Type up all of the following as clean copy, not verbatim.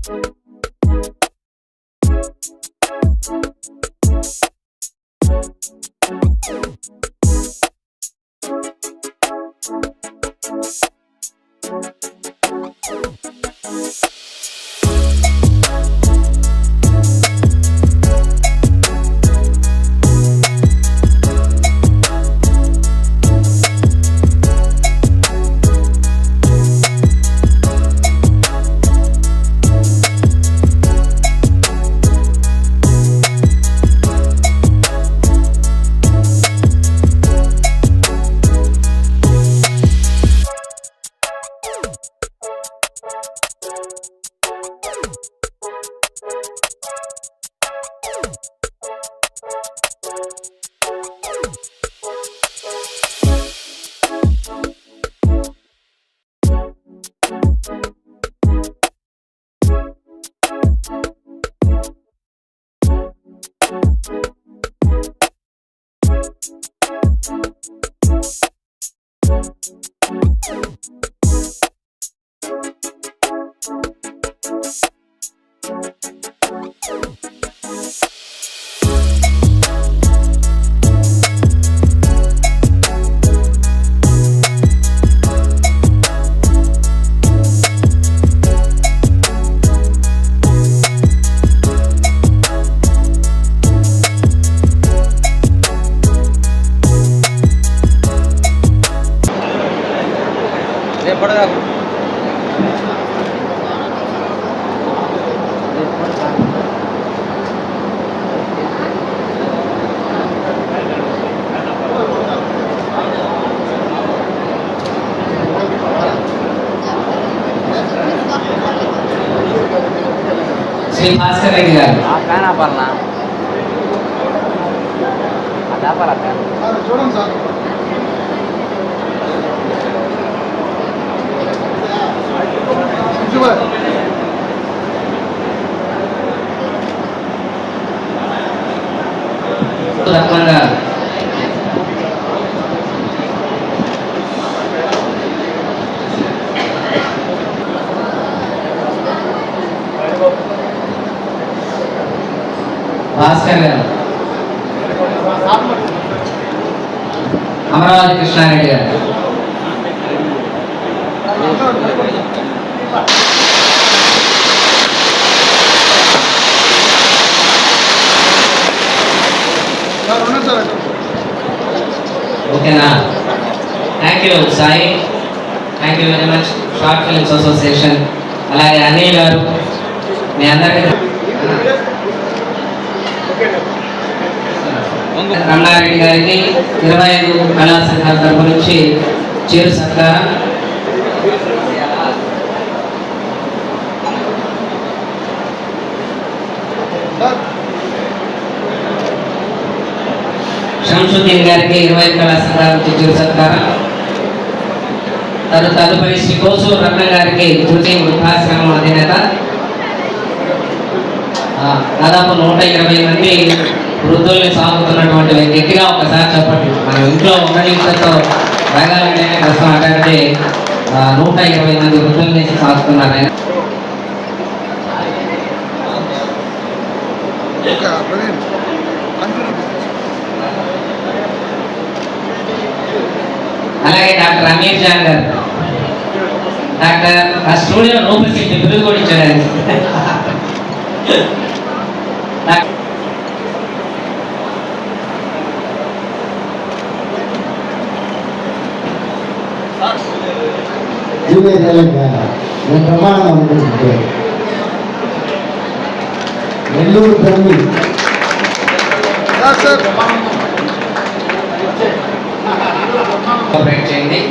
శ్రీ భాస్కర్ రెడ్డి గారు చూడండి సార్. భాస్కర్ గారు, అమరావతి కృష్ణారెడ్డి గారు, ఓకేనా? Thank you Sai, thank you very much. Short films association, అలాగే అనిల్ గారు, మీ అందరికీ రమణారెడ్డి గారికి 25 కళా సంఘాల తరపు నుంచి చిరు సత్కారం. షంసుద్దీన్ గారికి 25 కళా సంఘాల నుంచి చిరు సత్కారం. తదుపరి శ్రీ కోసూరు రత్న గారికి తృతీయ వృద్ధాశ్రమం అధినేత. దాదాపు 120 మంది వృద్ధుల్ని సాగుతున్నటువంటి గట్టిగా ఒకసారి చెప్పండి. మనం ఇంట్లో ఉండడంతో రంగాలంటేనే కష్టం. అంటే 120 మంది వృద్ధుల్ని సాగుతున్నారు ఆయన. అలాగే డాక్టర్ అమీర్ జాన్ గారు, డాక్టర్ ఆ స్టూడియో రూపశిల్పి బిరుదు కూడా ఇచ్చాడు. ప్రమాణం అనుకుంటుంటే నెల్లూరు తల్లి చేయండి.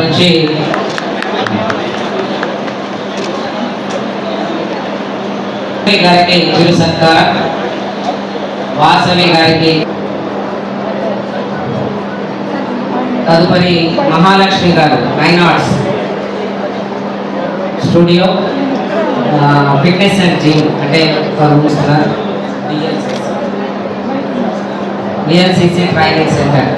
నుంచి గారికి చిరు సత్కారం. వాసవి గారికి తదుపరి మహాలక్ష్మి గారు fine arts studio fitness and gym అంటే విఎల్సిసి ట్రైనింగ్ సెంటర్.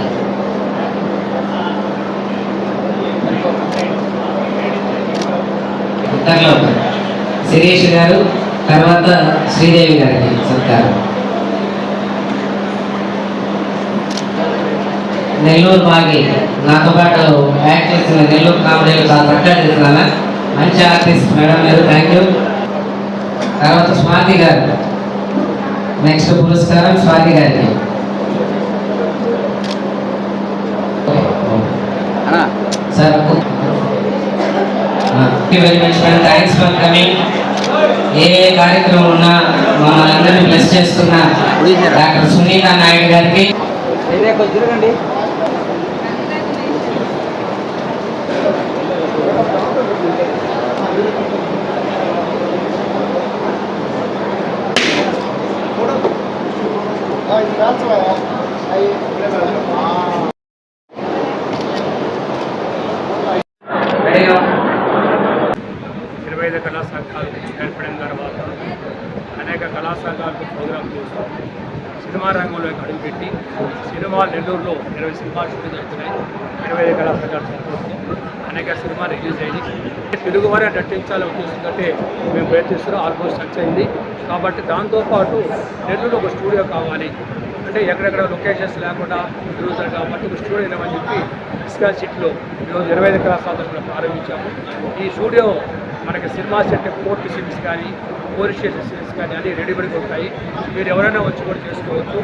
ఇద్దరిలో శిరీష్ గారు, తర్వాత శ్రీదేవి గారికి సత్కారం. నెల్లూరు బాగి నాతో పాటు యాక్ట్ చేసిన నెల్లూరు కామెడీలు చాలా చక్కగా చేస్తున్నాను. మంచి ఆర్టిస్ట్ మేడం గారు, థ్యాంక్ యూ. తర్వాత స్వాతి గారు, నెక్స్ట్ పురస్కారం స్వాతి గారికి. Sir very much madam, thanks for coming. ఏ కార్యక్రమం ఉన్నా మమ్మల్ని అందరినీ బ్లెస్ చేస్తున్న డాక్టర్ సునీత నాయుడు గారికి. కళా సంఘాలు ఏర్పడిన తర్వాత అనేక కళా సంఘాలకు ప్రోగ్రాం చేస్తూ సినిమా రంగంలోకి అడుగుపెట్టి సినిమాలు నెల్లూరులో 20 సినిమాలు షూటింగ్ జరుగుతున్నాయి. 25 కళా సంఘాలు సంతోషం అనేక సినిమాలు రిలీజ్ అయ్యి తెలుగు వారే నటించాలని ఉద్దేశంతో మేము ప్రయత్నిస్తున్నాం. ఆల్మోస్ట్ సక్సెస్ అయింది. కాబట్టి దాంతోపాటు నెల్లూరులో ఒక స్టూడియో కావాలి అంటే ఎక్కడెక్కడ లొకేషన్స్ లేకుండా తిరుగుతారు కాబట్టి ఒక స్టూడియో ఇవ్వమని చెప్పి ఇస్కాన్ సిటీలో ఈరోజు 25 కళా సంఘాలు ప్రారంభించాము. ఈ స్టూడియో మనకి సినిమా సెట్ కోర్టు సీన్స్ కానీ పోలీస్ స్టేషన్ సీన్స్ కానీ అన్నీ రెడీమేడ్గా ఉంటాయి. మీరు ఎవరైనా వచ్చి కూడా చేసుకోవచ్చు.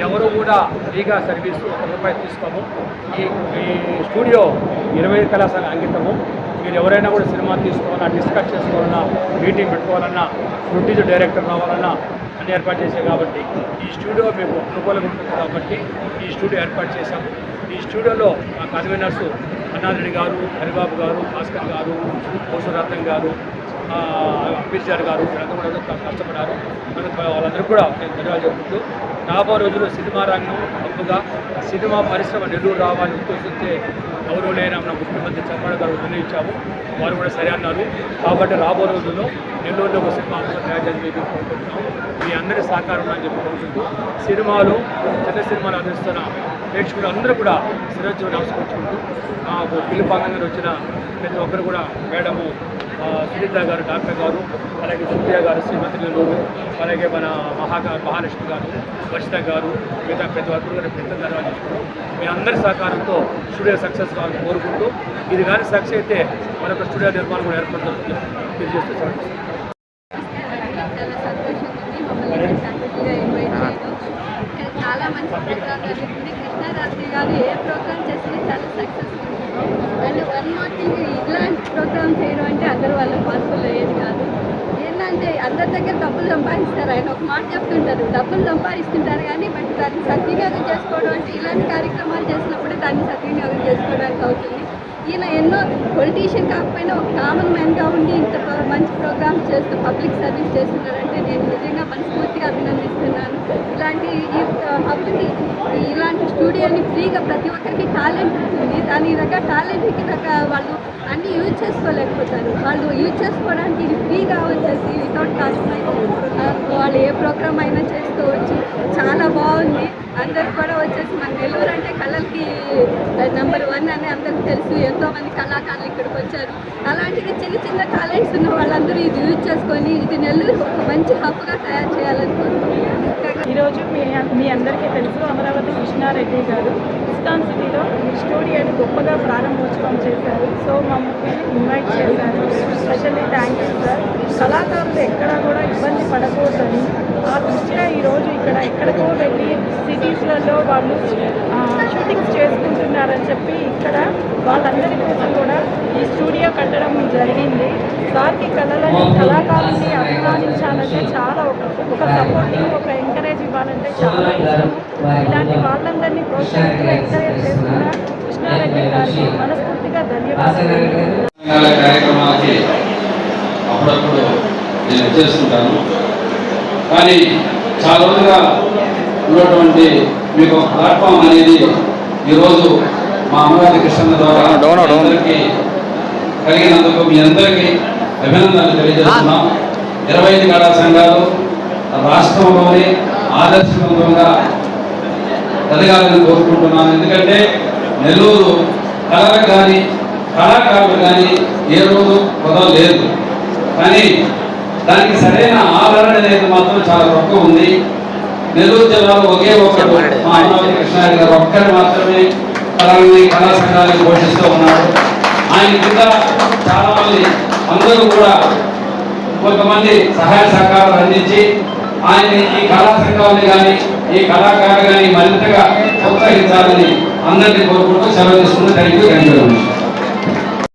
ఎవరు కూడా ఫ్రీగా సర్వీసు ₹1 తీసుకోము. ఈ స్టూడియో 25 కళా సంఘం అంకితము. మీరు ఎవరైనా కూడా సినిమా తీసుకోవాలన్నా, డిస్కస్ చేసుకోవాలన్నా, మీటింగ్ పెట్టుకోవాలన్నా, ప్రొడ్యూసర్ డైరెక్టర్ రావాలన్నా అన్ని ఏర్పాటు చేశాం. కాబట్టి ఈ స్టూడియో మీకు అనుకూలంగా ఉంటుంది కాబట్టి ఈ స్టూడియో ఏర్పాటు చేశాము. ఈ స్టూడియోలో మా కన్వీనర్స్ అన్నారెడ్డి గారు, హరిబాబు గారు, భాస్కర్ గారు, కోసరత్నం గారు, అంబేద్కర్ గారు వీళ్ళందరూ కూడా కష్టపడారు. వాళ్ళందరూ కూడా నేను ధన్యవాదాలు చెప్పుకుంటూ రాబో రోజుల్లో సినిమా రంగం హక్కుగా సినిమా పరిశ్రమ నెల్లూరు రావాలని ఉద్దేశించే గౌరవులైన మన ముఖ్యమంత్రి చంద్రబాబు గారు నిర్ణయించాము. వారు కూడా సరే అన్నారు. కాబట్టి రాబో రోజుల్లో నెల్లూరులో ఒక సినిమా తయారు చేసి కోరుకుంటున్నాం. మీ అందరి సహకారం అని చెప్పి కోరుకుంటూ సినిమాలు చిన్న సినిమాలు అందిస్తున్న ప్రేక్షకులు అందరూ కూడా శిరస్సు నమస్కరించుకుంటూ మాకు పిలుపాంగంగా వచ్చిన ప్రతి ఒక్కరు కూడా మేడము సునీత గారు, డాక్టర్ గారు, అలాగే సుప్రియ గారు, శ్రీమతి నెల్లూరు, అలాగే మన మహాలక్ష్మి గారు, వర్షిత గారు, మిగతా ప్రతి ఒక్కరు కూడా పెద్ద ధన్యవాదాలు చెప్పుకుంటూ మీ అందరి సహకారంతో స్టూడియో సక్సెస్ కావాలని కోరుకుంటూ ఇది కానీ సక్సెస్ అయితే మరొక స్టూడియో నిర్మాణం కూడా ఏర్పడుతుంది తెలియజేస్తూ చాలా మంచి ప్రోగ్రామ్ జరుగుతుంది. కృష్ణారాత్రి గారు ఏ ప్రోగ్రామ్ చేసినా చాలా successful. And one more thing, ఇలాంటి ప్రోగ్రామ్ చేయడం అంటే అందరూ వాళ్ళ పాసిబుల్ అయ్యేది కాదు. ఏంటంటే అందరి దగ్గర డబ్బులు సంపాదిస్తారు. ఆయన ఒక మాట చెప్తుంటారు, డబ్బులు సంపాదిస్తుంటారు కానీ బట్ దాన్ని సద్వినియోగం చేసుకోవడం అంటే ఇలాంటి కార్యక్రమాలు చేసినప్పుడే దాన్ని సద్వినియోగం చేసుకోవడానికి అవుతుంది. ఈయన ఎన్నో పొలిటీషియన్ కాకపోయినా ఒక కామన్ మ్యాన్గా ఉండి ఇంత మంచి ప్రోగ్రామ్స్ చేస్తూ పబ్లిక్ సర్వీస్ చేస్తున్నారంటే నేను నిజంగా మనస్ఫూర్తిగా అభినందిస్తున్నాను. ఇలాంటి ఈ హబ్ని, ఇలాంటి స్టూడియోని ఫ్రీగా ప్రతి ఒక్కరికి టాలెంట్ ఉంటుంది. దాని రకాల టాలెంట్కి వాళ్ళు అన్నీ యూజ్ చేసుకోలేకపోతారు. వాళ్ళు యూజ్ చేసుకోవడానికి ఇది ఫ్రీగా వచ్చేసి వితౌట్ కాస్ట్ వాళ్ళు ఏ ప్రోగ్రామ్ అయినా చేసుకోవచ్చు. చాలా బాగుంది. అందరు కూడా వచ్చేసి మన నెల్లూరు అంటే కళలకి నెంబర్ 1 అని అందరికీ తెలుసు. ఎంతోమంది కళాకారులు ఇక్కడికి వచ్చారు. అలాంటిది చిన్న చిన్న టాలెంట్స్ ఉన్న వాళ్ళందరూ ఇది యూజ్ చేసుకొని ఇది నెల్లూరు ఒక మంచి హబ్గా తయారు చేయాలనుకుంటున్నాను. ఈరోజు మీ అందరికీ తెలుసు, అమరావతి కృష్ణారెడ్డి గారు ఇస్కాన్ సిటీలో స్టూడియోని గొప్పగా ప్రారంభోత్సవం చేశారు. సో మమ్మల్ని ఇన్వైట్ చేశారు. Specially thank you sir. కళాకారులు ఎక్కడా కూడా ఇబ్బంది పడకూడదని ఆ దృష్ట్యా ఈరోజు ఇక్కడ ఎక్కడికో వెళ్ళి సిటీస్లలో వాళ్ళు షూటింగ్స్ చేసుకుంటున్నారని చెప్పి ఇక్కడ వాళ్ళందరి కోసం కూడా ఈ స్టూడియో కట్టడం జరిగింది. సార్కి కళాకారుల్ని అభిమానించాలంటే చాలా ఒక సపోర్టింగ్, ఒక ఎంకరేజ్ ఇవ్వాలంటే చాలా ఇష్టం. ఇలాంటి వాళ్ళందరినీ ప్రోత్సహిస్తూ ఎంకరేజ్ చేస్తున్న కృష్ణారెడ్డి గారికి మనస్ఫూర్తిగా ధన్యవాదాలు. కార్యక్రమాలకి అప్పుడప్పుడు నేను చేస్తుంటాను. కానీ చాలా రోజులుగా ఉన్నటువంటి మీకు ప్లాట్ఫామ్ అనేది ఈరోజు మా అమరావతి కృష్ణ ద్వారా అందరికీ కలిగినందుకు మీ అందరికీ అభినందనలు తెలియజేస్తున్నాం. 25 కళా సంఘాలు రాష్ట్రంలోనే ఆదర్శవంతంగా ఎదగాలని కోరుకుంటున్నాను. ఎందుకంటే నెల్లూరు కళలకు కానీ కళాకారులు కానీ ఏ రోజు వదలలేదు. కానీ దానికి సరైన ఆదరణ అనేది మాత్రం చాలా తక్కువ ఉంది. నెల్లూరు జిల్లాలో ఒకే ఒక్కడు మా అమరావతి కృష్ణారెడ్డి గారు ఒక్కరు మాత్రమే కళా సంఘాలను పోషిస్తూ ఉన్నాడు. ఆయన కింద చాలా మంది అందరూ కూడా కొంతమంది సహాయ సహకారాలు అందించి ఆయన ఈ కళా సంఘాలని కానీ ఈ కళాకారులు కానీ మరింతగా ప్రోత్సహించాలని అందరినీ కోరుకుంటూ సెలవు తీసుకుంటూ థ్యాంక్ యూ వెరీ మచ్.